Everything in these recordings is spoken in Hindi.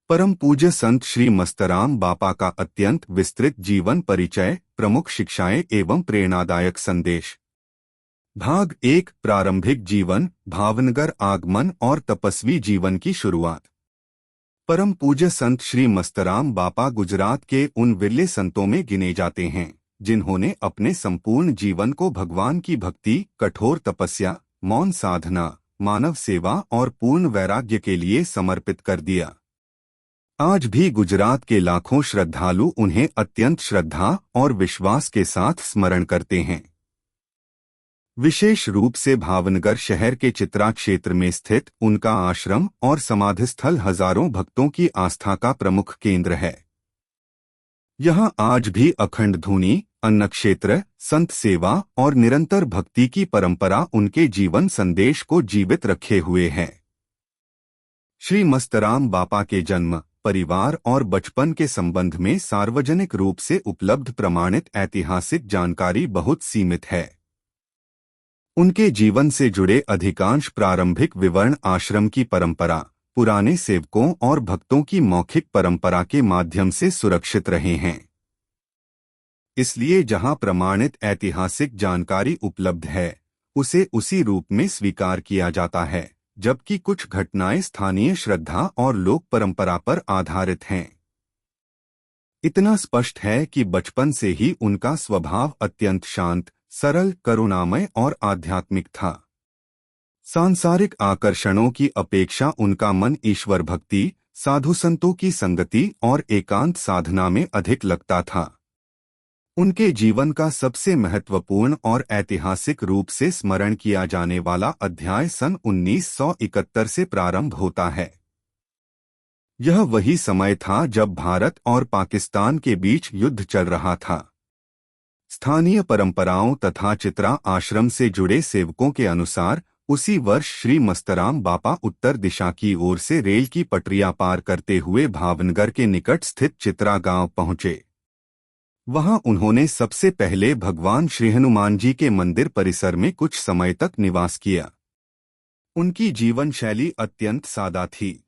परम पूज्य संत श्री मस्तराम बापा का अत्यंत विस्तृत जीवन परिचय, प्रमुख शिक्षाएं एवं प्रेरणादायक संदेश। भाग 1, प्रारंभिक जीवन, भावनगर आगमन और तपस्वी जीवन की शुरुआत। परम पूज्य संत श्री मस्तराम बापा गुजरात के उन विरले संतों में गिने जाते हैं जिन्होंने अपने संपूर्ण जीवन को भगवान की भक्ति, कठोर तपस्या, मौन साधना, मानव सेवा और पूर्ण वैराग्य के लिए समर्पित कर दिया। आज भी गुजरात के लाखों श्रद्धालु उन्हें अत्यंत श्रद्धा और विश्वास के साथ स्मरण करते हैं। विशेष रूप से भावनगर शहर के चित्रा क्षेत्र में स्थित उनका आश्रम और समाधि स्थल हजारों भक्तों की आस्था का प्रमुख केंद्र है। यहाँ आज भी अखंड धुनी, अन्न क्षेत्र, संत सेवा और निरंतर भक्ति की परंपरा उनके जीवन संदेश को जीवित रखे हुए है। श्री मस्तराम बापा के जन्म, परिवार और बचपन के संबंध में सार्वजनिक रूप से उपलब्ध प्रमाणित ऐतिहासिक जानकारी बहुत सीमित है। उनके जीवन से जुड़े अधिकांश प्रारंभिक विवरण आश्रम की परंपरा, पुराने सेवकों और भक्तों की मौखिक परंपरा के माध्यम से सुरक्षित रहे हैं। इसलिए जहां प्रमाणित ऐतिहासिक जानकारी उपलब्ध है, उसे उसी रूप में स्वीकार किया जाता है, जबकि कुछ घटनाएं स्थानीय श्रद्धा और लोक परंपरा पर आधारित हैं। इतना स्पष्ट है कि बचपन से ही उनका स्वभाव अत्यंत शांत, सरल, करुणामय और आध्यात्मिक था। सांसारिक आकर्षणों की अपेक्षा उनका मन ईश्वर भक्ति, साधु संतों की संगति और एकांत साधना में अधिक लगता था। उनके जीवन का सबसे महत्वपूर्ण और ऐतिहासिक रूप से स्मरण किया जाने वाला अध्याय सन 1971 से प्रारंभ होता है। यह वही समय था जब भारत और पाकिस्तान के बीच युद्ध चल रहा था। स्थानीय परंपराओं तथा चित्रा आश्रम से जुड़े सेवकों के अनुसार उसी वर्ष श्री मस्तराम बापा उत्तर दिशा की ओर से रेल की पटरियां पार करते हुए भावनगर के निकट स्थित चित्रा गांव पहुंचे। वहां उन्होंने सबसे पहले भगवान श्री हनुमान जी के मंदिर परिसर में कुछ समय तक निवास किया। उनकी जीवन शैली अत्यंत सादा थी।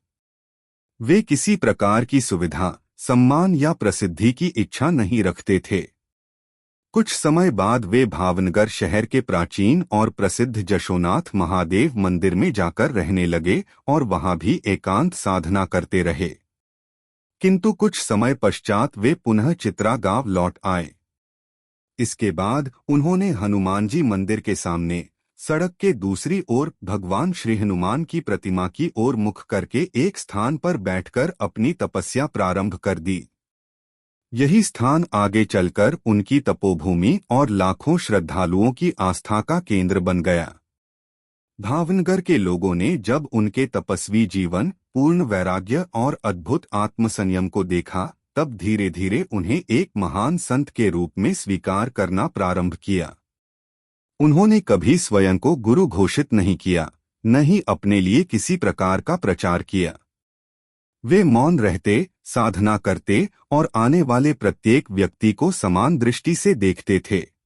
वे किसी प्रकार की सुविधा, सम्मान या प्रसिद्धि की इच्छा नहीं रखते थे। कुछ समय बाद वे भावनगर शहर के प्राचीन और प्रसिद्ध जशोनाथ महादेव मंदिर में जाकर रहने लगे और वहां भी एकांत साधना करते रहे। किंतु कुछ समय पश्चात वे पुनः चित्रा गांव लौट आए। इसके बाद उन्होंने हनुमान जी मंदिर के सामने सड़क के दूसरी ओर भगवान श्री हनुमान की प्रतिमा की ओर मुख करके एक स्थान पर बैठकर अपनी तपस्या प्रारंभ कर दी। यही स्थान आगे चलकर उनकी तपोभूमि और लाखों श्रद्धालुओं की आस्था का केंद्र बन गया। भावनगर के लोगों ने जब उनके तपस्वी जीवन, पूर्ण वैराग्य और अद्भुत आत्मसंयम को देखा, तब धीरे धीरे उन्हें एक महान संत के रूप में स्वीकार करना प्रारंभ किया। उन्होंने कभी स्वयं को गुरु घोषित नहीं किया, न ही अपने लिए किसी प्रकार का प्रचार किया। वे मौन रहते, साधना करते और आने वाले प्रत्येक व्यक्ति को समान दृष्टि से देखते थे।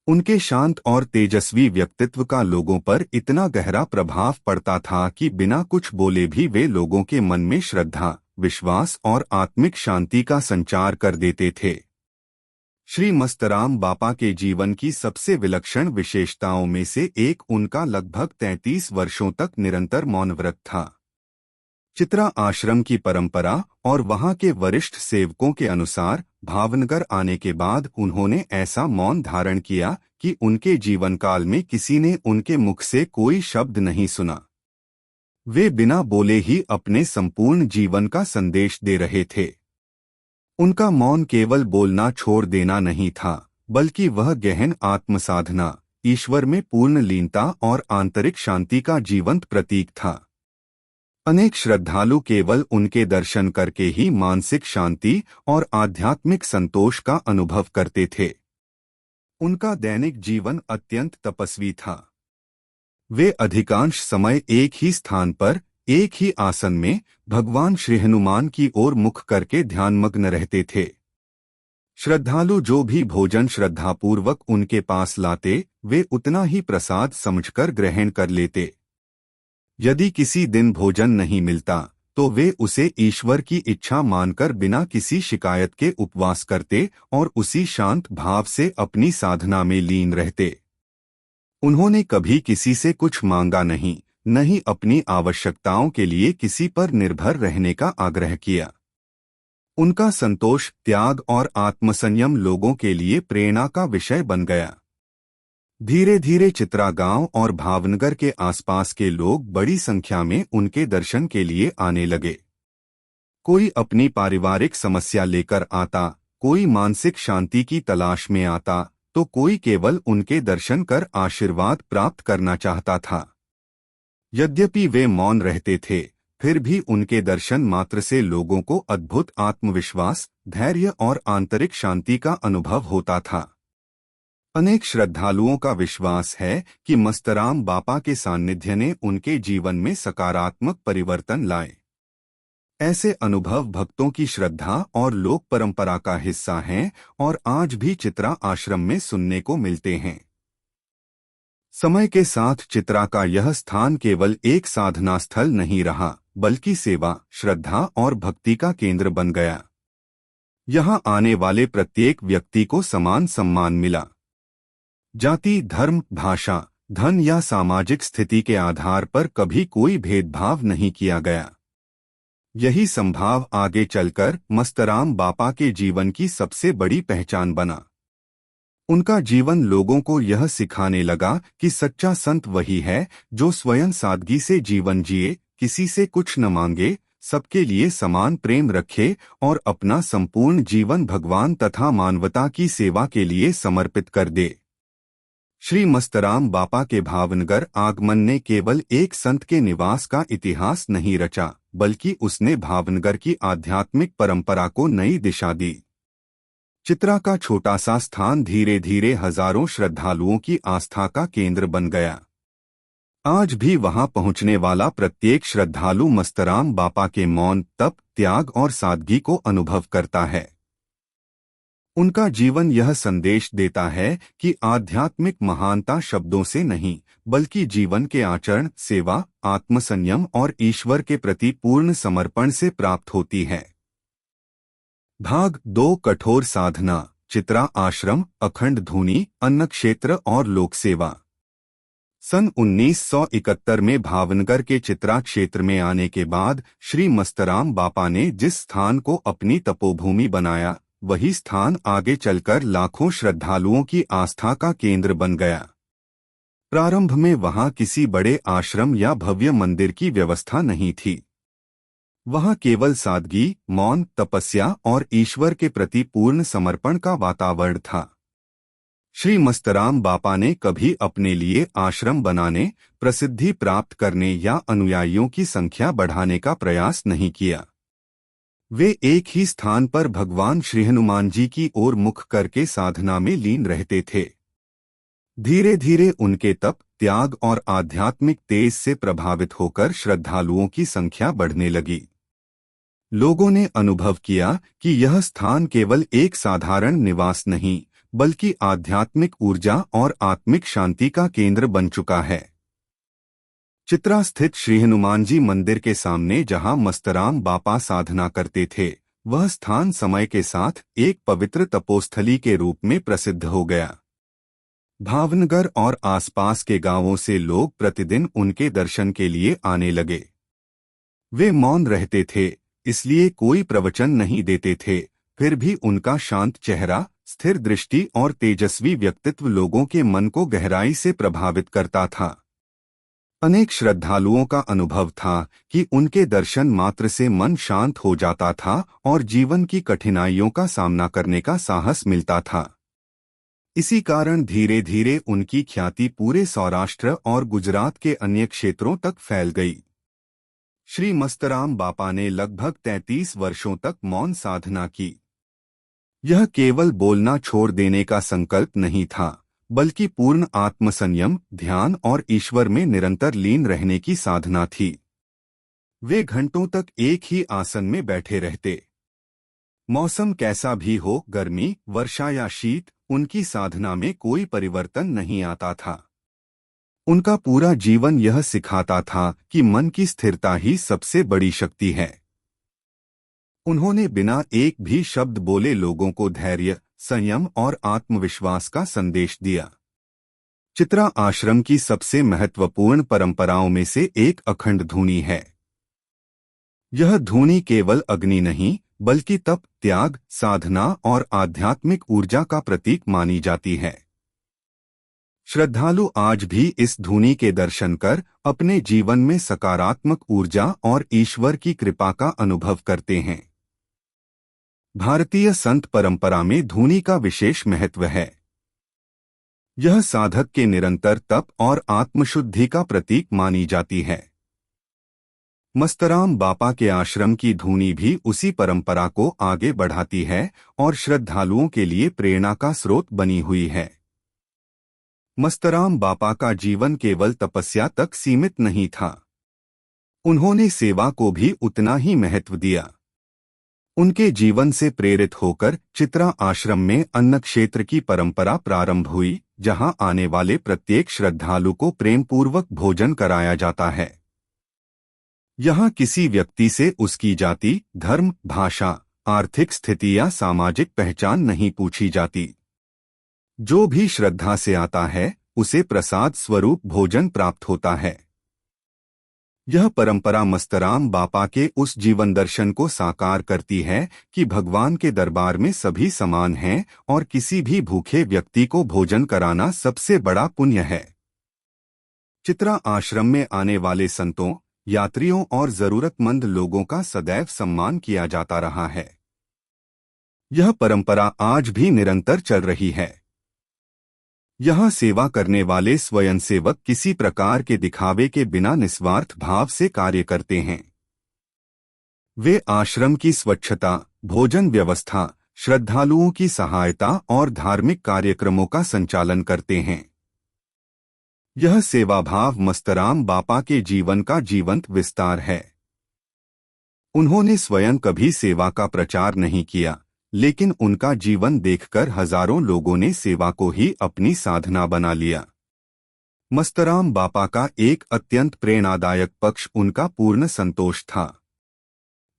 उनके शांत और तेजस्वी व्यक्तित्व का लोगों पर इतना गहरा प्रभाव पड़ता था कि बिना कुछ बोले भी वे लोगों के मन में श्रद्धा, विश्वास और आत्मिक शांति का संचार कर देते थे। श्री मस्तराम बापा के जीवन की सबसे विलक्षण विशेषताओं में से एक उनका लगभग 33 वर्षों तक निरंतर मौन व्रत था। चित्रा आश्रम की परंपरा और वहां के वरिष्ठ सेवकों के अनुसार भावनगर आने के बाद उन्होंने ऐसा मौन धारण किया कि उनके जीवन काल में किसी ने उनके मुख से कोई शब्द नहीं सुना। वे बिना बोले ही अपने संपूर्ण जीवन का संदेश दे रहे थे। उनका मौन केवल बोलना छोड़ देना नहीं था, बल्कि वह गहन आत्मसाधना, ईश्वर में पूर्ण लीनता और आंतरिक शांति का जीवंत प्रतीक था। अनेक श्रद्धालु केवल उनके दर्शन करके ही मानसिक शांति और आध्यात्मिक संतोष का अनुभव करते थे। उनका दैनिक जीवन अत्यंत तपस्वी था। वे अधिकांश समय एक ही स्थान पर, एक ही आसन में भगवान श्री हनुमान की ओर मुख करके ध्यानमग्न रहते थे। श्रद्धालु जो भी भोजन श्रद्धापूर्वक उनके पास लाते, वे उतना ही प्रसाद समझकर ग्रहण कर लेते। यदि किसी दिन भोजन नहीं मिलता, तो वे उसे ईश्वर की इच्छा मानकर बिना किसी शिकायत के उपवास करते और उसी शांत भाव से अपनी साधना में लीन रहते। उन्होंने कभी किसी से कुछ मांगा नहीं, न ही अपनी आवश्यकताओं के लिए किसी पर निर्भर रहने का आग्रह किया। उनका संतोष, त्याग और आत्मसंयम लोगों के लिए प्रेरणा का विषय बन गया। धीरे धीरे चित्रा गांव और भावनगर के आसपास के लोग बड़ी संख्या में उनके दर्शन के लिए आने लगे। कोई अपनी पारिवारिक समस्या लेकर आता, कोई मानसिक शांति की तलाश में आता, तो कोई केवल उनके दर्शन कर आशीर्वाद प्राप्त करना चाहता था। यद्यपि वे मौन रहते थे, फिर भी उनके दर्शन मात्र से लोगों को अद्भुत आत्मविश्वास, धैर्य और आंतरिक शांति का अनुभव होता था। अनेक श्रद्धालुओं का विश्वास है कि मस्तराम बापा के सान्निध्य ने उनके जीवन में सकारात्मक परिवर्तन लाए। ऐसे अनुभव भक्तों की श्रद्धा और लोक परंपरा का हिस्सा हैं और आज भी चित्रा आश्रम में सुनने को मिलते हैं। समय के साथ चित्रा का यह स्थान केवल एक साधना स्थल नहीं रहा, बल्कि सेवा, श्रद्धा और भक्ति का केंद्र बन गया। यहाँ आने वाले प्रत्येक व्यक्ति को समान सम्मान मिला। जाति, धर्म, भाषा, धन या सामाजिक स्थिति के आधार पर कभी कोई भेदभाव नहीं किया गया। यही संभाव आगे चलकर मस्तराम बापा के जीवन की सबसे बड़ी पहचान बना। उनका जीवन लोगों को यह सिखाने लगा कि सच्चा संत वही है जो स्वयं सादगी से जीवन जिए, किसी से कुछ न मांगे, सबके लिए समान प्रेम रखे और अपना संपूर्ण जीवन भगवान तथा मानवता की सेवा के लिए समर्पित कर दे। श्री मस्तराम बापा के भावनगर आगमन ने केवल एक संत के निवास का इतिहास नहीं रचा, बल्कि उसने भावनगर की आध्यात्मिक परंपरा को नई दिशा दी। चित्रा का छोटा सा स्थान धीरे धीरे हजारों श्रद्धालुओं की आस्था का केंद्र बन गया। आज भी वहां पहुंचने वाला प्रत्येक श्रद्धालु मस्तराम बापा के मौन, तप, त्याग और सादगी को अनुभव करता है। उनका जीवन यह संदेश देता है कि आध्यात्मिक महानता शब्दों से नहीं, बल्कि जीवन के आचरण, सेवा, आत्मसंयम और ईश्वर के प्रति पूर्ण समर्पण से प्राप्त होती है। भाग 2, कठोर साधना, चित्रा आश्रम, अखंड धूनी, अन्न क्षेत्र और लोक सेवा। सन 1971 में भावनगर के चित्रा क्षेत्र में आने के बाद श्री मस्तराम बापा ने जिस स्थान को अपनी तपोभूमि बनाया, वही स्थान आगे चलकर लाखों श्रद्धालुओं की आस्था का केंद्र बन गया। प्रारंभ में वहां किसी बड़े आश्रम या भव्य मंदिर की व्यवस्था नहीं थी। वहां केवल सादगी, मौन, तपस्या और ईश्वर के प्रति पूर्ण समर्पण का वातावरण था। श्री मस्तराम बापा ने कभी अपने लिए आश्रम बनाने, प्रसिद्धि प्राप्त करने या अनुयायियों की संख्या बढ़ाने का प्रयास नहीं किया। वे एक ही स्थान पर भगवान श्री हनुमान जी की ओर मुख करके साधना में लीन रहते थे। धीरे धीरे उनके तप, त्याग और आध्यात्मिक तेज से प्रभावित होकर श्रद्धालुओं की संख्या बढ़ने लगी। लोगों ने अनुभव किया कि यह स्थान केवल एक साधारण निवास नहीं, बल्कि आध्यात्मिक ऊर्जा और आत्मिक शांति का केंद्र बन चुका है। चित्रा स्थित श्री हनुमान जी मंदिर के सामने जहां मस्तराम बापा साधना करते थे, वह स्थान समय के साथ एक पवित्र तपोस्थली के रूप में प्रसिद्ध हो गया। भावनगर और आसपास के गांवों से लोग प्रतिदिन उनके दर्शन के लिए आने लगे। वे मौन रहते थे, इसलिए कोई प्रवचन नहीं देते थे, फिर भी उनका शांत चेहरा, स्थिर दृष्टि और तेजस्वी व्यक्तित्व लोगों के मन को गहराई से प्रभावित करता था। अनेक श्रद्धालुओं का अनुभव था कि उनके दर्शन मात्र से मन शांत हो जाता था और जीवन की कठिनाइयों का सामना करने का साहस मिलता था। इसी कारण धीरे धीरे उनकी ख्याति पूरे सौराष्ट्र और गुजरात के अन्य क्षेत्रों तक फैल गई। श्री मस्तराम बापा ने लगभग 33 वर्षों तक मौन साधना की। यह केवल बोलना छोड़ देने का संकल्प नहीं था, बल्कि पूर्ण आत्मसंयम, ध्यान और ईश्वर में निरंतर लीन रहने की साधना थी। वे घंटों तक एक ही आसन में बैठे रहते। मौसम कैसा भी हो, गर्मी, वर्षा या शीत, उनकी साधना में कोई परिवर्तन नहीं आता था। उनका पूरा जीवन यह सिखाता था कि मन की स्थिरता ही सबसे बड़ी शक्ति है। उन्होंने बिना एक भी शब्द बोले लोगों को धैर्य, संयम और आत्मविश्वास का संदेश दिया। चित्रा आश्रम की सबसे महत्वपूर्ण परंपराओं में से एक अखंड धूनी है। यह धूनी केवल अग्नि नहीं, बल्कि तप, त्याग, साधना और आध्यात्मिक ऊर्जा का प्रतीक मानी जाती है। श्रद्धालु आज भी इस धूनी के दर्शन कर अपने जीवन में सकारात्मक ऊर्जा और ईश्वर की कृपा का अनुभव करते हैं। भारतीय संत परंपरा में धूनी का विशेष महत्व है। यह साधक के निरंतर तप और आत्मशुद्धि का प्रतीक मानी जाती है। मस्तराम बापा के आश्रम की धूनी भी उसी परंपरा को आगे बढ़ाती है और श्रद्धालुओं के लिए प्रेरणा का स्रोत बनी हुई है। मस्तराम बापा का जीवन केवल तपस्या तक सीमित नहीं था। उन्होंने सेवा को भी उतना ही महत्व दिया। उनके जीवन से प्रेरित होकर चित्रा आश्रम में अन्न क्षेत्र की परंपरा प्रारंभ हुई, जहां आने वाले प्रत्येक श्रद्धालु को प्रेमपूर्वक भोजन कराया जाता है। यहां किसी व्यक्ति से उसकी जाति, धर्म, भाषा, आर्थिक स्थिति या सामाजिक पहचान नहीं पूछी जाती। जो भी श्रद्धा से आता है, उसे प्रसाद स्वरूप भोजन प्राप्त होता है। यह परंपरा मस्तराम बापा के उस जीवन दर्शन को साकार करती है कि भगवान के दरबार में सभी समान हैं और किसी भी भूखे व्यक्ति को भोजन कराना सबसे बड़ा पुण्य है। चित्रा आश्रम में आने वाले संतों, यात्रियों और जरूरतमंद लोगों का सदैव सम्मान किया जाता रहा है। यह परंपरा आज भी निरंतर चल रही है। यहाँ सेवा करने वाले स्वयंसेवक किसी प्रकार के दिखावे के बिना निस्वार्थ भाव से कार्य करते हैं। वे आश्रम की स्वच्छता, भोजन व्यवस्था, श्रद्धालुओं की सहायता और धार्मिक कार्यक्रमों का संचालन करते हैं। यह सेवाभाव मस्तराम बापा के जीवन का जीवंत विस्तार है। उन्होंने स्वयं कभी सेवा का प्रचार नहीं किया, लेकिन उनका जीवन देखकर हजारों लोगों ने सेवा को ही अपनी साधना बना लिया। मस्तराम बापा का एक अत्यंत प्रेरणादायक पक्ष उनका पूर्ण संतोष था।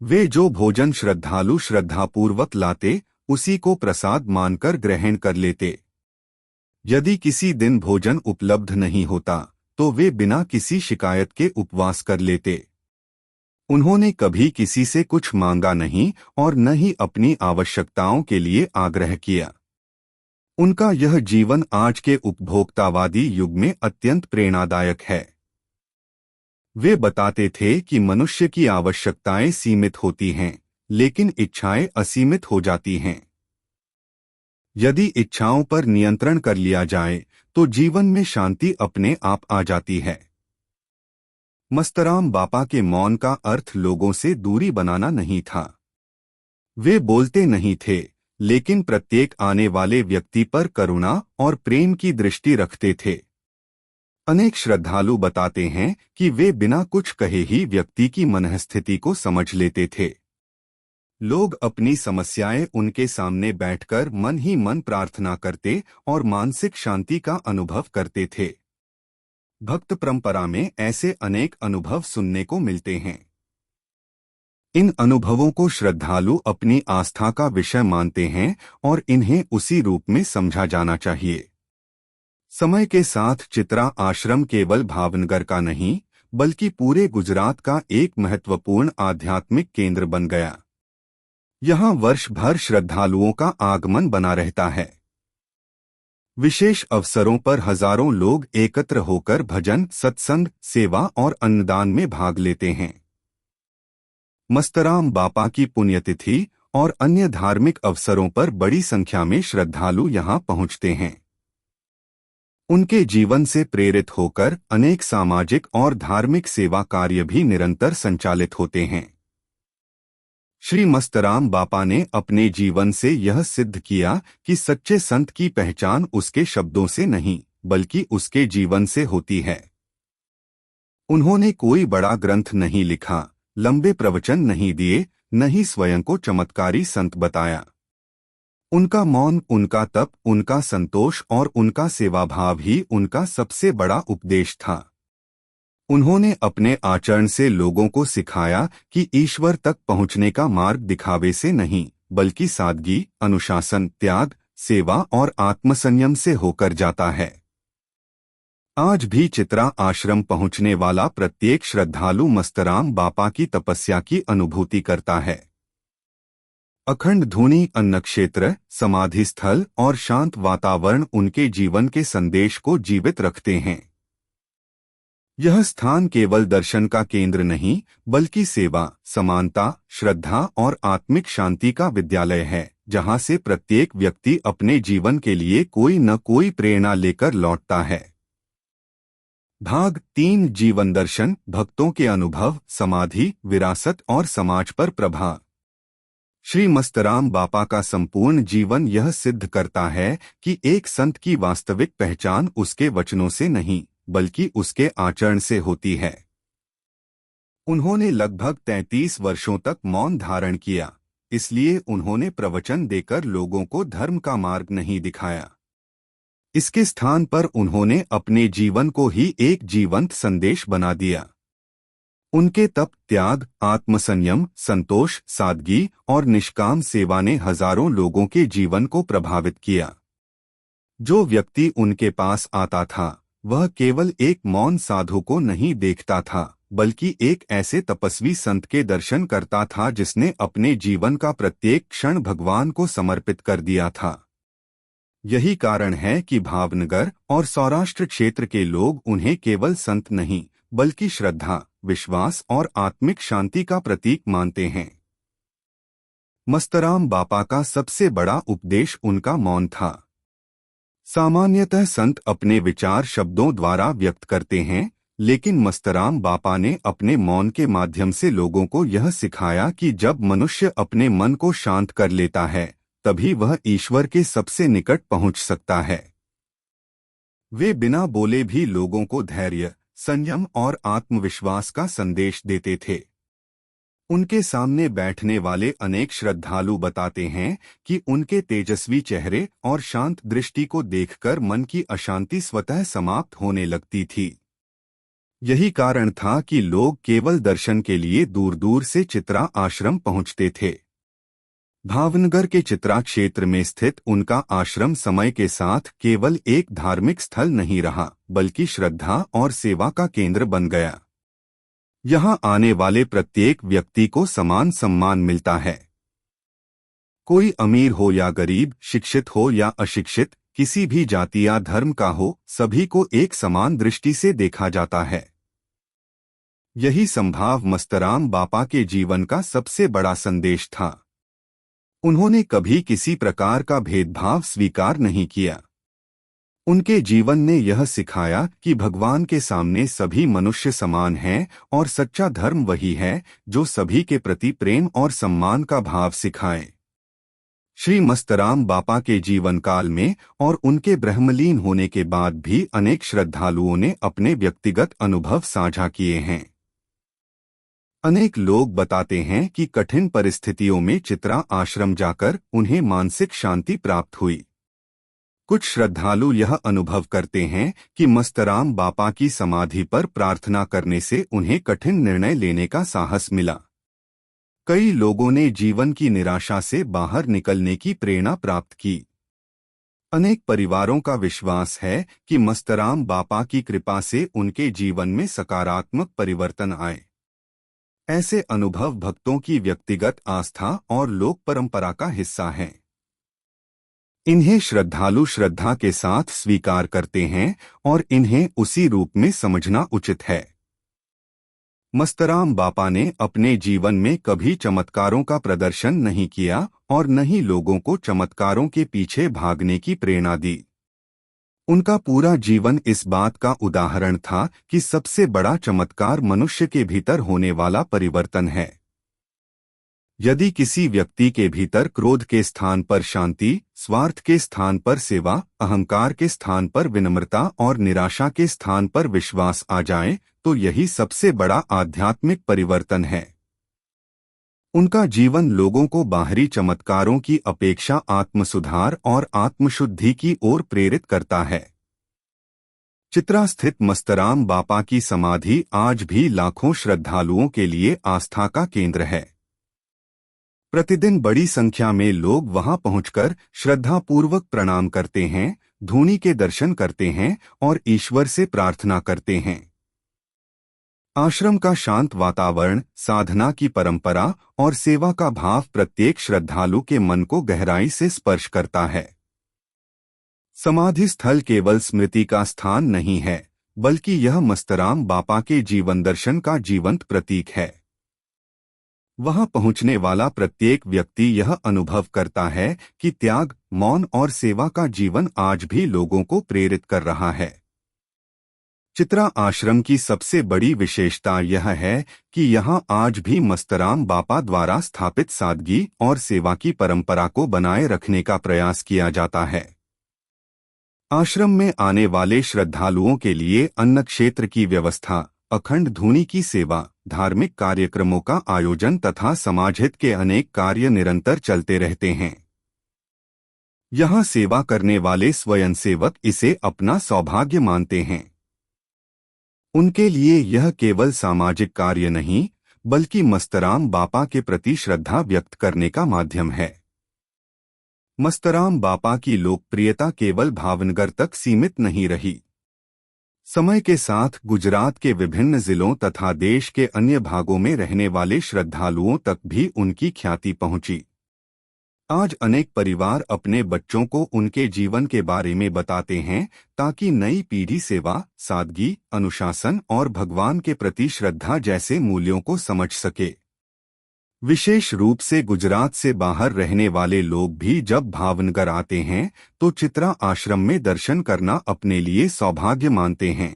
वे जो भोजन श्रद्धालु श्रद्धापूर्वक लाते, उसी को प्रसाद मानकर ग्रहण कर लेते। यदि किसी दिन भोजन उपलब्ध नहीं होता, तो वे बिना किसी शिकायत के उपवास कर लेते। उन्होंने कभी किसी से कुछ मांगा नहीं और न ही अपनी आवश्यकताओं के लिए आग्रह किया। उनका यह जीवन आज के उपभोक्तावादी युग में अत्यंत प्रेरणादायक है। वे बताते थे कि मनुष्य की आवश्यकताएं सीमित होती हैं, लेकिन इच्छाएं असीमित हो जाती हैं। यदि इच्छाओं पर नियंत्रण कर लिया जाए, तो जीवन में शांति अपने आप आ जाती है। मस्तराम बापा के मौन का अर्थ लोगों से दूरी बनाना नहीं था। वे बोलते नहीं थे, लेकिन प्रत्येक आने वाले व्यक्ति पर करुणा और प्रेम की दृष्टि रखते थे। अनेक श्रद्धालु बताते हैं कि वे बिना कुछ कहे ही व्यक्ति की मनःस्थिति को समझ लेते थे। लोग अपनी समस्याएं उनके सामने बैठकर मन ही मन प्रार्थना करते और मानसिक शांति का अनुभव करते थे। भक्त परंपरा में ऐसे अनेक अनुभव सुनने को मिलते हैं। इन अनुभवों को श्रद्धालु अपनी आस्था का विषय मानते हैं और इन्हें उसी रूप में समझा जाना चाहिए। समय के साथ चित्रा आश्रम केवल भावनगर का नहीं, बल्कि पूरे गुजरात का एक महत्वपूर्ण आध्यात्मिक केंद्र बन गया। यहाँ वर्ष भर श्रद्धालुओं का आगमन बना रहता है। विशेष अवसरों पर हजारों लोग एकत्र होकर भजन, सत्संग, सेवा और अन्नदान में भाग लेते हैं। मस्तराम बापा की पुण्यतिथि और अन्य धार्मिक अवसरों पर बड़ी संख्या में श्रद्धालु यहाँ पहुँचते हैं। उनके जीवन से प्रेरित होकर अनेक सामाजिक और धार्मिक सेवा कार्य भी निरंतर संचालित होते हैं। श्री मस्तराम बापा ने अपने जीवन से यह सिद्ध किया कि सच्चे संत की पहचान उसके शब्दों से नहीं, बल्कि उसके जीवन से होती है। उन्होंने कोई बड़ा ग्रंथ नहीं लिखा, लंबे प्रवचन नहीं दिए, न ही स्वयं को चमत्कारी संत बताया। उनका मौन, उनका तप, उनका संतोष और उनका सेवाभाव ही उनका सबसे बड़ा उपदेश था। उन्होंने अपने आचरण से लोगों को सिखाया कि ईश्वर तक पहुंचने का मार्ग दिखावे से नहीं, बल्कि सादगी, अनुशासन, त्याग, सेवा और आत्मसंयम से होकर जाता है। आज भी चित्रा आश्रम पहुंचने वाला प्रत्येक श्रद्धालु मस्तराम बापा की तपस्या की अनुभूति करता है। अखंड धुनी, अन्न क्षेत्र, समाधि स्थल और शांत वातावरण उनके जीवन के संदेश को जीवित रखते हैं। यह स्थान केवल दर्शन का केंद्र नहीं, बल्कि सेवा, समानता, श्रद्धा और आत्मिक शांति का विद्यालय है, जहां से प्रत्येक व्यक्ति अपने जीवन के लिए कोई न कोई प्रेरणा लेकर लौटता है। भाग 3, जीवन दर्शन, भक्तों के अनुभव, समाधि, विरासत और समाज पर प्रभाव। श्री मस्तराम बापा का संपूर्ण जीवन यह सिद्ध करता है कि एक संत की वास्तविक पहचान उसके वचनों से नहीं, बल्कि उसके आचरण से होती है। उन्होंने लगभग 33 वर्षों तक मौन धारण किया, इसलिए उन्होंने प्रवचन देकर लोगों को धर्म का मार्ग नहीं दिखाया। इसके स्थान पर उन्होंने अपने जीवन को ही एक जीवंत संदेश बना दिया। उनके तप, त्याग, आत्मसंयम, संतोष, सादगी और निष्काम सेवा ने हजारों लोगों के जीवन को प्रभावित किया। जो व्यक्ति उनके पास आता था, वह केवल एक मौन साधु को नहीं देखता था, बल्कि एक ऐसे तपस्वी संत के दर्शन करता था जिसने अपने जीवन का प्रत्येक क्षण भगवान को समर्पित कर दिया था। यही कारण है कि भावनगर और सौराष्ट्र क्षेत्र के लोग उन्हें केवल संत नहीं, बल्कि श्रद्धा, विश्वास और आत्मिक शांति का प्रतीक मानते हैं। मस्तराम बापा का सबसे बड़ा उपदेश उनका मौन था। सामान्यतः संत अपने विचार शब्दों द्वारा व्यक्त करते हैं, लेकिन मस्तराम बापा ने अपने मौन के माध्यम से लोगों को यह सिखाया कि जब मनुष्य अपने मन को शांत कर लेता है, तभी वह ईश्वर के सबसे निकट पहुंच सकता है। वे बिना बोले भी लोगों को धैर्य, संयम और आत्मविश्वास का संदेश देते थे। उनके सामने बैठने वाले अनेक श्रद्धालु बताते हैं कि उनके तेजस्वी चेहरे और शांत दृष्टि को देखकर मन की अशांति स्वतः समाप्त होने लगती थी। यही कारण था कि लोग केवल दर्शन के लिए दूर दूर से चित्रा आश्रम पहुंचते थे। भावनगर के चित्रा क्षेत्र में स्थित उनका आश्रम समय के साथ केवल एक धार्मिक स्थल नहीं रहा, बल्कि श्रद्धा और सेवा का केंद्र बन गया। यहाँ आने वाले प्रत्येक व्यक्ति को समान सम्मान मिलता है। कोई अमीर हो या गरीब, शिक्षित हो या अशिक्षित, किसी भी जाति या धर्म का हो, सभी को एक समान दृष्टि से देखा जाता है। यही संभाव मस्तराम बापा के जीवन का सबसे बड़ा संदेश था। उन्होंने कभी किसी प्रकार का भेदभाव स्वीकार नहीं किया। उनके जीवन ने यह सिखाया कि भगवान के सामने सभी मनुष्य समान हैं और सच्चा धर्म वही है जो सभी के प्रति प्रेम और सम्मान का भाव सिखाए। श्री मस्तराम बापा के जीवन काल में और उनके ब्रह्मलीन होने के बाद भी अनेक श्रद्धालुओं ने अपने व्यक्तिगत अनुभव साझा किए हैं। अनेक लोग बताते हैं कि कठिन परिस्थितियों में चित्रा आश्रम जाकर उन्हें मानसिक शांति प्राप्त हुई। कुछ श्रद्धालु यह अनुभव करते हैं कि मस्तराम बापा की समाधि पर प्रार्थना करने से उन्हें कठिन निर्णय लेने का साहस मिला। कई लोगों ने जीवन की निराशा से बाहर निकलने की प्रेरणा प्राप्त की। अनेक परिवारों का विश्वास है कि मस्तराम बापा की कृपा से उनके जीवन में सकारात्मक परिवर्तन आए। ऐसे अनुभव भक्तों की व्यक्तिगत आस्था और लोक परंपरा का हिस्सा हैं। इन्हें श्रद्धालु श्रद्धा के साथ स्वीकार करते हैं और इन्हें उसी रूप में समझना उचित है। मस्तराम बापा ने अपने जीवन में कभी चमत्कारों का प्रदर्शन नहीं किया और न ही लोगों को चमत्कारों के पीछे भागने की प्रेरणा दी। उनका पूरा जीवन इस बात का उदाहरण था कि सबसे बड़ा चमत्कार मनुष्य के भीतर होने वाला परिवर्तन है। यदि किसी व्यक्ति के भीतर क्रोध के स्थान पर शांति, स्वार्थ के स्थान पर सेवा, अहंकार के स्थान पर विनम्रता और निराशा के स्थान पर विश्वास आ जाए, तो यही सबसे बड़ा आध्यात्मिक परिवर्तन है। उनका जीवन लोगों को बाहरी चमत्कारों की अपेक्षा आत्मसुधार और आत्मशुद्धि की ओर प्रेरित करता है। चित्रा स्थित मस्तराम बापा की समाधि आज भी लाखों श्रद्धालुओं के लिए आस्था का केंद्र है। प्रतिदिन बड़ी संख्या में लोग वहां पहुंचकर श्रद्धापूर्वक प्रणाम करते हैं, धूनी के दर्शन करते हैं और ईश्वर से प्रार्थना करते हैं। आश्रम का शांत वातावरण, साधना की परंपरा और सेवा का भाव प्रत्येक श्रद्धालु के मन को गहराई से स्पर्श करता है। समाधि स्थल केवल स्मृति का स्थान नहीं है, बल्कि यह मस्तराम बापा के जीवन दर्शन का जीवंत प्रतीक है। वहां पहुंचने वाला प्रत्येक व्यक्ति यह अनुभव करता है कि त्याग, मौन और सेवा का जीवन आज भी लोगों को प्रेरित कर रहा है। चित्रा आश्रम की सबसे बड़ी विशेषता यह है कि यहां आज भी मस्तराम बापा द्वारा स्थापित सादगी और सेवा की परंपरा को बनाए रखने का प्रयास किया जाता है। आश्रम में आने वाले श्रद्धालुओं के लिए अन्न क्षेत्र की व्यवस्था, अखंड धूनी की सेवा, धार्मिक कार्यक्रमों का आयोजन तथा समाजहित के अनेक कार्य निरंतर चलते रहते हैं। यहां सेवा करने वाले स्वयंसेवक इसे अपना सौभाग्य मानते हैं। उनके लिए यह केवल सामाजिक कार्य नहीं, बल्कि मस्तराम बापा के प्रति श्रद्धा व्यक्त करने का माध्यम है। मस्तराम बापा की लोकप्रियता केवल भावनगर तक सीमित नहीं रही। समय के साथ गुजरात के विभिन्न जिलों तथा देश के अन्य भागों में रहने वाले श्रद्धालुओं तक भी उनकी ख्याति पहुंची। आज अनेक परिवार अपने बच्चों को उनके जीवन के बारे में बताते हैं ताकि नई पीढ़ी सेवा, सादगी, अनुशासन और भगवान के प्रति श्रद्धा जैसे मूल्यों को समझ सके। विशेष रूप से गुजरात से बाहर रहने वाले लोग भी जब भावनगर आते हैं तो चित्रा आश्रम में दर्शन करना अपने लिए सौभाग्य मानते हैं।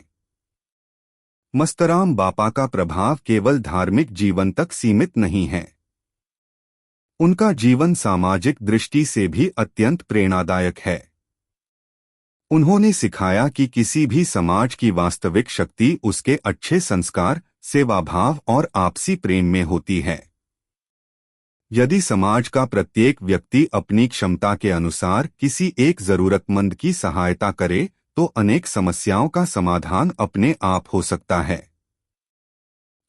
मस्तराम बापा का प्रभाव केवल धार्मिक जीवन तक सीमित नहीं है। उनका जीवन सामाजिक दृष्टि से भी अत्यंत प्रेरणादायक है। उन्होंने सिखाया कि किसी भी समाज की वास्तविक शक्ति उसके अच्छे संस्कार, सेवाभाव और आपसी प्रेम में होती है। यदि समाज का प्रत्येक व्यक्ति अपनी क्षमता के अनुसार किसी एक जरूरतमंद की सहायता करे तो अनेक समस्याओं का समाधान अपने आप हो सकता है।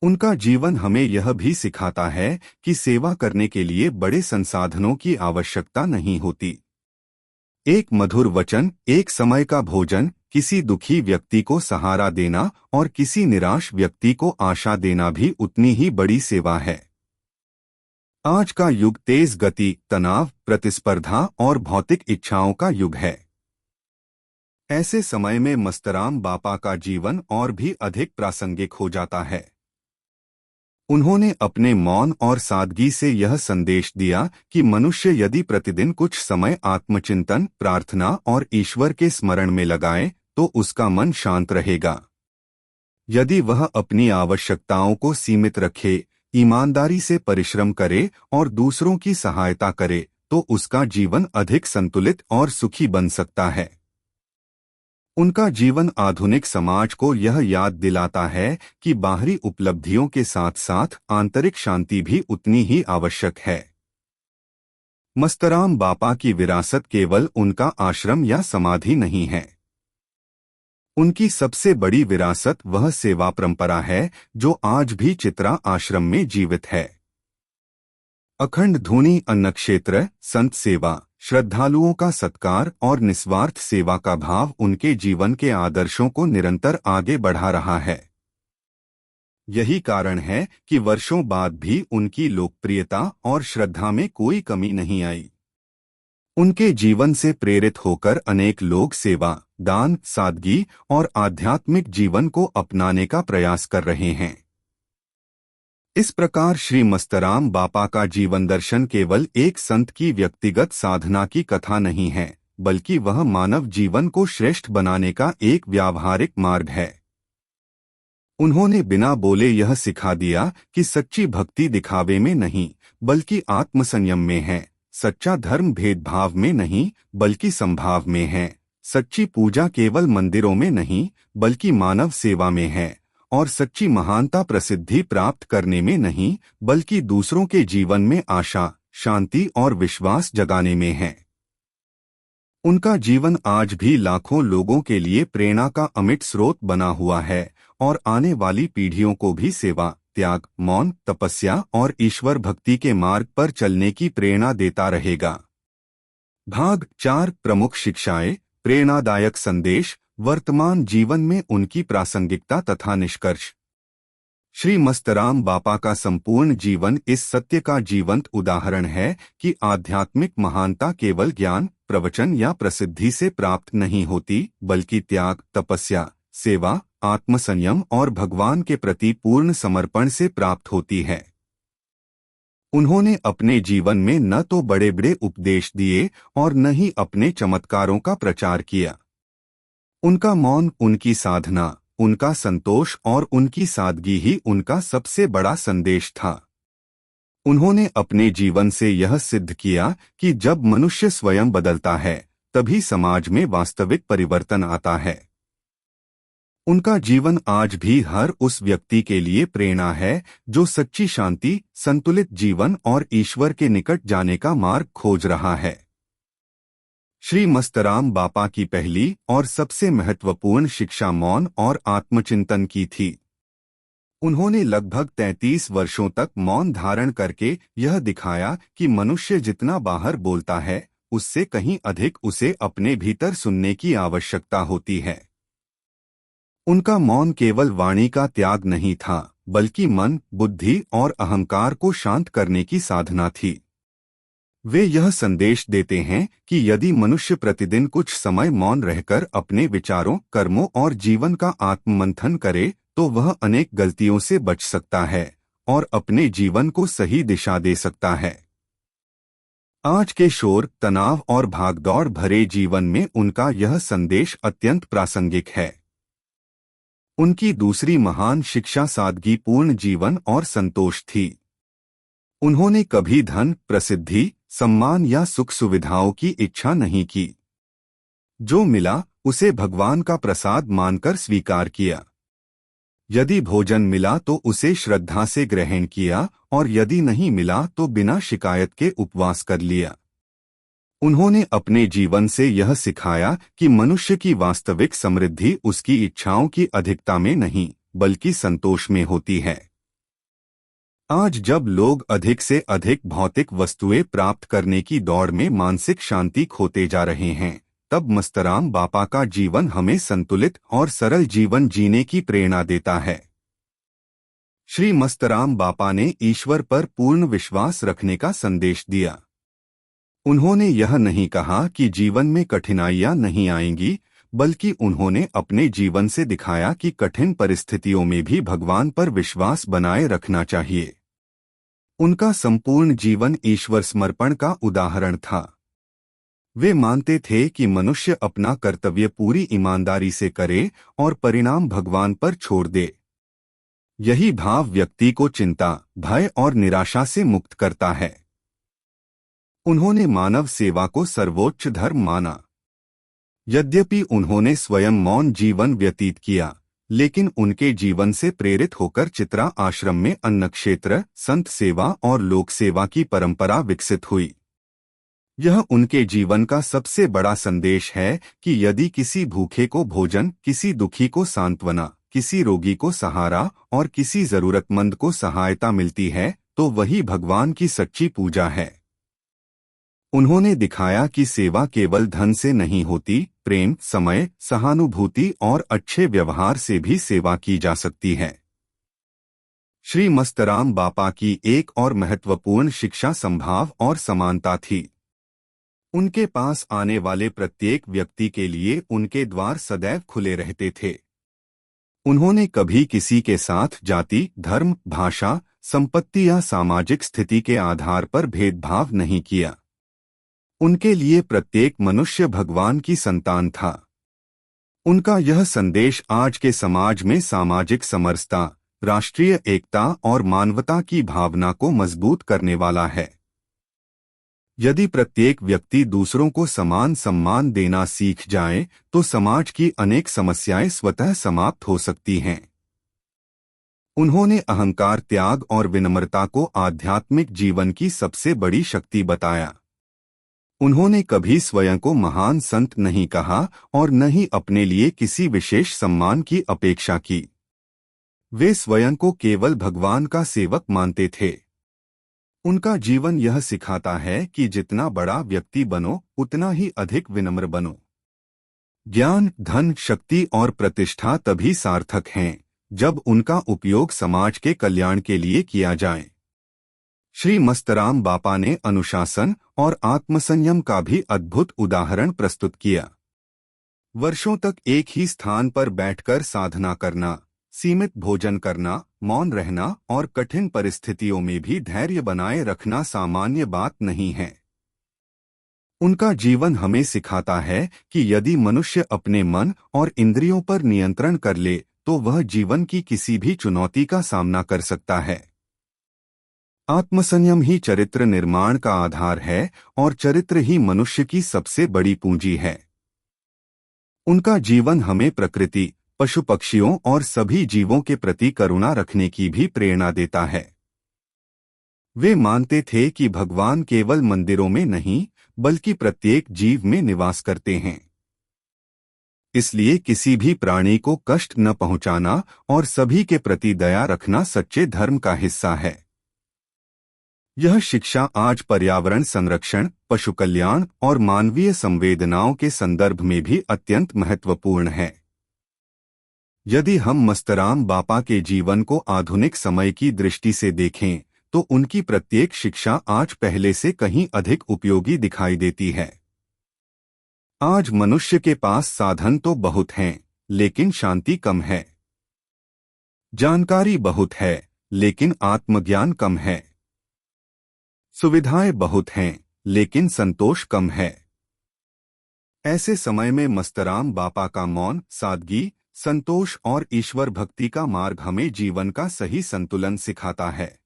उनका जीवन हमें यह भी सिखाता है कि सेवा करने के लिए बड़े संसाधनों की आवश्यकता नहीं होती। एक मधुर वचन, एक समय का भोजन, किसी दुखी व्यक्ति को सहारा देना और किसी निराश व्यक्ति को आशा देना भी उतनी ही बड़ी सेवा है। आज का युग तेज गति, तनाव, प्रतिस्पर्धा और भौतिक इच्छाओं का युग है। ऐसे समय में मस्तराम बापा का जीवन और भी अधिक प्रासंगिक हो जाता है। उन्होंने अपने मौन और सादगी से यह संदेश दिया कि मनुष्य यदि प्रतिदिन कुछ समय आत्मचिंतन, प्रार्थना और ईश्वर के स्मरण में लगाए तो उसका मन शांत रहेगा। यदि वह अपनी आवश्यकताओं को सीमित रखे, ईमानदारी से परिश्रम करे और दूसरों की सहायता करे तो उसका जीवन अधिक संतुलित और सुखी बन सकता है। उनका जीवन आधुनिक समाज को यह याद दिलाता है कि बाहरी उपलब्धियों के साथ साथ आंतरिक शांति भी उतनी ही आवश्यक है। मस्तराम बापा की विरासत केवल उनका आश्रम या समाधि नहीं है। उनकी सबसे बड़ी विरासत वह सेवा परंपरा है जो आज भी चित्रा आश्रम में जीवित है। अखंड धूनी, अन्न क्षेत्र, संत सेवा, श्रद्धालुओं का सत्कार और निस्वार्थ सेवा का भाव उनके जीवन के आदर्शों को निरंतर आगे बढ़ा रहा है। यही कारण है कि वर्षों बाद भी उनकी लोकप्रियता और श्रद्धा में कोई कमी नहीं आई। उनके जीवन से प्रेरित होकर अनेक लोग सेवा, दान, सादगी और आध्यात्मिक जीवन को अपनाने का प्रयास कर रहे हैं। इस प्रकार श्री मस्तराम बापा का जीवन दर्शन केवल एक संत की व्यक्तिगत साधना की कथा नहीं है, बल्कि वह मानव जीवन को श्रेष्ठ बनाने का एक व्यावहारिक मार्ग है। उन्होंने बिना बोले यह सिखा दिया कि सच्ची भक्ति दिखावे में नहीं, बल्कि आत्मसंयम में है। सच्चा धर्म भेदभाव में नहीं, बल्कि संभाव में है। सच्ची पूजा केवल मंदिरों में नहीं, बल्कि मानव सेवा में है। और सच्ची महानता प्रसिद्धि प्राप्त करने में नहीं, बल्कि दूसरों के जीवन में आशा, शांति और विश्वास जगाने में है। उनका जीवन आज भी लाखों लोगों के लिए प्रेरणा का अमिट स्रोत बना हुआ है और आने वाली पीढ़ियों को भी सेवा, त्याग, मौन, तपस्या और ईश्वर भक्ति के मार्ग पर चलने की प्रेरणा देता रहेगा। भाग 4 प्रमुख शिक्षाएं, प्रेरणादायक संदेश, वर्तमान जीवन में उनकी प्रासंगिकता तथा निष्कर्ष। श्री मस्तराम बापा का संपूर्ण जीवन इस सत्य का जीवंत उदाहरण है कि आध्यात्मिक महानता केवल ज्ञान, प्रवचन या प्रसिद्धि से प्राप्त नहीं होती, बल्कि त्याग, तपस्या, सेवा, आत्मसंयम और भगवान के प्रति पूर्ण समर्पण से प्राप्त होती है। उन्होंने अपने जीवन में न तो बड़े बड़े उपदेश दिए और न ही अपने चमत्कारों का प्रचार किया। उनका मौन, उनकी साधना, उनका संतोष और उनकी सादगी ही उनका सबसे बड़ा संदेश था। उन्होंने अपने जीवन से यह सिद्ध किया कि जब मनुष्य स्वयं बदलता है, तभी समाज में वास्तविक परिवर्तन आता है। उनका जीवन आज भी हर उस व्यक्ति के लिए प्रेरणा है जो सच्ची शांति, संतुलित जीवन और ईश्वर के निकट जाने का मार्ग खोज रहा है। श्री मस्तराम बापा की पहली और सबसे महत्वपूर्ण शिक्षा मौन और आत्मचिंतन की थी। उन्होंने लगभग 33 वर्षों तक मौन धारण करके यह दिखाया कि मनुष्य जितना बाहर बोलता है, उससे कहीं अधिक उसे अपने भीतर सुनने की आवश्यकता होती है। उनका मौन केवल वाणी का त्याग नहीं था, बल्कि मन, बुद्धि और अहंकार को शांत करने की साधना थी। वे यह संदेश देते हैं कि यदि मनुष्य प्रतिदिन कुछ समय मौन रहकर अपने विचारों, कर्मों और जीवन का आत्ममंथन करे, तो वह अनेक गलतियों से बच सकता है और अपने जीवन को सही दिशा दे सकता है। आज के शोर, तनाव और भागदौड़ भरे जीवन में उनका यह संदेश अत्यंत प्रासंगिक है। उनकी दूसरी महान शिक्षा सादगीपूर्ण जीवन और संतोष थी। उन्होंने कभी धन, प्रसिद्धि, सम्मान या सुख सुविधाओं की इच्छा नहीं की। जो मिला उसे भगवान का प्रसाद मानकर स्वीकार किया। यदि भोजन मिला तो उसे श्रद्धा से ग्रहण किया और यदि नहीं मिला तो बिना शिकायत के उपवास कर लिया। उन्होंने अपने जीवन से यह सिखाया कि मनुष्य की वास्तविक समृद्धि उसकी इच्छाओं की अधिकता में नहीं, बल्कि संतोष में होती है। आज जब लोग अधिक से अधिक भौतिक वस्तुएं प्राप्त करने की दौड़ में मानसिक शांति खोते जा रहे हैं, तब मस्तराम बापा का जीवन हमें संतुलित और सरल जीवन जीने की प्रेरणा देता है। श्री मस्तराम बापा ने ईश्वर पर पूर्ण विश्वास रखने का संदेश दिया। उन्होंने यह नहीं कहा कि जीवन में कठिनाइयां नहीं आएंगी, बल्कि उन्होंने अपने जीवन से दिखाया कि कठिन परिस्थितियों में भी भगवान पर विश्वास बनाए रखना चाहिए। उनका संपूर्ण जीवन ईश्वर समर्पण का उदाहरण था। वे मानते थे कि मनुष्य अपना कर्तव्य पूरी ईमानदारी से करे और परिणाम भगवान पर छोड़ दे। यही भाव व्यक्ति को चिंता, भय और निराशा से मुक्त करता है। उन्होंने मानव सेवा को सर्वोच्च धर्म माना। यद्यपि उन्होंने स्वयं मौन जीवन व्यतीत किया, लेकिन उनके जीवन से प्रेरित होकर चित्रा आश्रम में अन्न क्षेत्र, संत सेवा और लोक सेवा की परंपरा विकसित हुई। यह उनके जीवन का सबसे बड़ा संदेश है कि यदि किसी भूखे को भोजन, किसी दुखी को सांत्वना, किसी रोगी को सहारा और किसी जरूरतमंद को सहायता मिलती है, तो वही भगवान की सच्ची पूजा है। उन्होंने दिखाया कि सेवा केवल धन से नहीं होती, प्रेम, समय, सहानुभूति और अच्छे व्यवहार से भी सेवा की जा सकती है। श्री मस्तराम बापा की एक और महत्वपूर्ण शिक्षा संभाव और समानता थी। उनके पास आने वाले प्रत्येक व्यक्ति के लिए उनके द्वार सदैव खुले रहते थे। उन्होंने कभी किसी के साथ जाति, धर्म, भाषा, संपत्ति या सामाजिक स्थिति के आधार पर भेदभाव नहीं किया। उनके लिए प्रत्येक मनुष्य भगवान की संतान था। उनका यह संदेश आज के समाज में सामाजिक समरसता, राष्ट्रीय एकता और मानवता की भावना को मजबूत करने वाला है। यदि प्रत्येक व्यक्ति दूसरों को समान सम्मान देना सीख जाए, तो समाज की अनेक समस्याएं स्वतः समाप्त हो सकती हैं। उन्होंने अहंकार त्याग और विनम्रता को आध्यात्मिक जीवन की सबसे बड़ी शक्ति बताया। उन्होंने कभी स्वयं को महान संत नहीं कहा और न ही अपने लिए किसी विशेष सम्मान की अपेक्षा की। वे स्वयं को केवल भगवान का सेवक मानते थे। उनका जीवन यह सिखाता है कि जितना बड़ा व्यक्ति बनो उतना ही अधिक विनम्र बनो। ज्ञान, धन, शक्ति और प्रतिष्ठा तभी सार्थक हैं जब उनका उपयोग समाज के कल्याण के लिए किया जाए। श्री मस्तराम बापा ने अनुशासन और आत्मसंयम का भी अद्भुत उदाहरण प्रस्तुत किया। वर्षों तक एक ही स्थान पर बैठकर साधना करना, सीमित भोजन करना, मौन रहना और कठिन परिस्थितियों में भी धैर्य बनाए रखना सामान्य बात नहीं है। उनका जीवन हमें सिखाता है कि यदि मनुष्य अपने मन और इंद्रियों पर नियंत्रण कर ले तो वह जीवन की किसी भी चुनौती का सामना कर सकता है। आत्मसंयम ही चरित्र निर्माण का आधार है और चरित्र ही मनुष्य की सबसे बड़ी पूंजी है। उनका जीवन हमें प्रकृति, पशु पक्षियों और सभी जीवों के प्रति करुणा रखने की भी प्रेरणा देता है। वे मानते थे कि भगवान केवल मंदिरों में नहीं बल्कि प्रत्येक जीव में निवास करते हैं। इसलिए किसी भी प्राणी को कष्ट न पहुंचाना और सभी के प्रति दया रखना सच्चे धर्म का हिस्सा है। यह शिक्षा आज पर्यावरण संरक्षण, पशु कल्याण और मानवीय संवेदनाओं के संदर्भ में भी अत्यंत महत्वपूर्ण है। यदि हम मस्तराम बापा के जीवन को आधुनिक समय की दृष्टि से देखें तो उनकी प्रत्येक शिक्षा आज पहले से कहीं अधिक उपयोगी दिखाई देती है। आज मनुष्य के पास साधन तो बहुत हैं, लेकिन शांति कम है। जानकारी बहुत है, लेकिन आत्मज्ञान कम है। सुविधाएं बहुत हैं, लेकिन संतोष कम है। ऐसे समय में मस्तराम बापा का मौन, सादगी, संतोष और ईश्वर भक्ति का मार्ग हमें जीवन का सही संतुलन सिखाता है।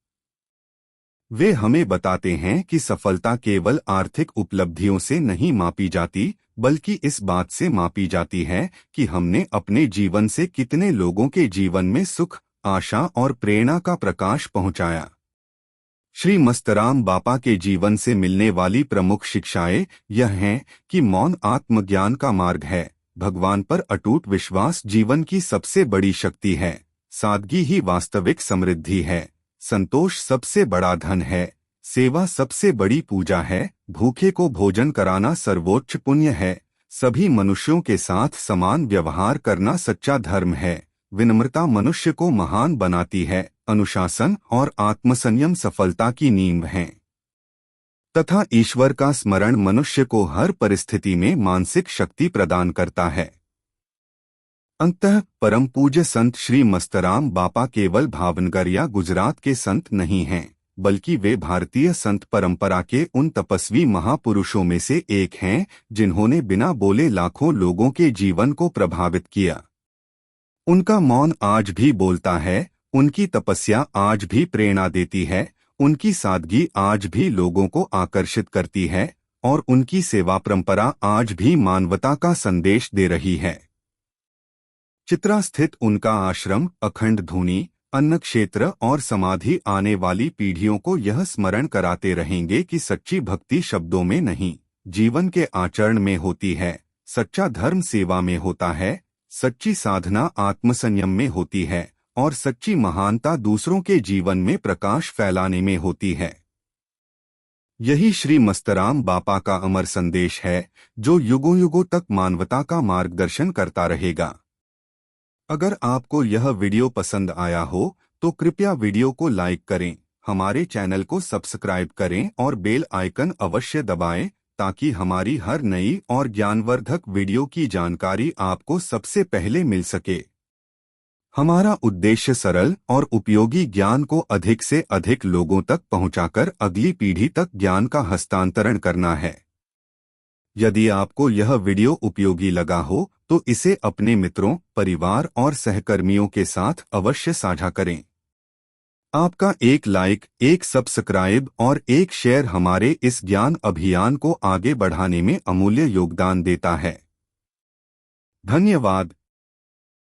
वे हमें बताते हैं कि सफलता केवल आर्थिक उपलब्धियों से नहीं मापी जाती, बल्कि इस बात से मापी जाती है कि हमने अपने जीवन से कितने लोगों के जीवन में सुख, आशा और प्रेरणा का प्रकाश पहुंचाया। श्री मस्तराम बापा के जीवन से मिलने वाली प्रमुख शिक्षाएं यह हैं कि मौन आत्मज्ञान का मार्ग है, भगवान पर अटूट विश्वास जीवन की सबसे बड़ी शक्ति है, सादगी ही वास्तविक समृद्धि है, संतोष सबसे बड़ा धन है, सेवा सबसे बड़ी पूजा है, भूखे को भोजन कराना सर्वोच्च पुण्य है, सभी मनुष्यों के साथ समान व्यवहार करना सच्चा धर्म है, विनम्रता मनुष्य को महान बनाती है, अनुशासन और आत्मसंयम सफलता की नींव हैं, तथा ईश्वर का स्मरण मनुष्य को हर परिस्थिति में मानसिक शक्ति प्रदान करता है। अंततः परम पूज्य संत श्री मस्तराम बापा केवल भावनगर या गुजरात के संत नहीं हैं, बल्कि वे भारतीय संत परंपरा के उन तपस्वी महापुरुषों में से एक हैं जिन्होंने बिना बोले लाखों लोगों के जीवन को प्रभावित किया। उनका मौन आज भी बोलता है, उनकी तपस्या आज भी प्रेरणा देती है, उनकी सादगी आज भी लोगों को आकर्षित करती है और उनकी सेवा परंपरा आज भी मानवता का संदेश दे रही है। चित्रा स्थित उनका आश्रम, अखंड धूनी, अन्न क्षेत्र और समाधि आने वाली पीढ़ियों को यह स्मरण कराते रहेंगे कि सच्ची भक्ति शब्दों में नहीं, जीवन के आचरण में होती है, सच्चा धर्म सेवा में होता है, सच्ची साधना आत्मसंयम में होती है और सच्ची महानता दूसरों के जीवन में प्रकाश फैलाने में होती है। यही श्री मस्तराम बापा का अमर संदेश है जो युगों युगों तक मानवता का मार्गदर्शन करता रहेगा। अगर आपको यह वीडियो पसंद आया हो तो कृपया वीडियो को लाइक करें, हमारे चैनल को सब्सक्राइब करें और बेल आइकन अवश्य दबाएं ताकि हमारी हर नई और ज्ञानवर्धक वीडियो की जानकारी आपको सबसे पहले मिल सके। हमारा उद्देश्य सरल और उपयोगी ज्ञान को अधिक से अधिक लोगों तक पहुंचाकर अगली पीढ़ी तक ज्ञान का हस्तांतरण करना है। यदि आपको यह वीडियो उपयोगी लगा हो तो इसे अपने मित्रों, परिवार और सहकर्मियों के साथ अवश्य साझा करें। आपका एक लाइक, एक सब्सक्राइब और एक शेयर हमारे इस ज्ञान अभियान को आगे बढ़ाने में अमूल्य योगदान देता है। धन्यवाद।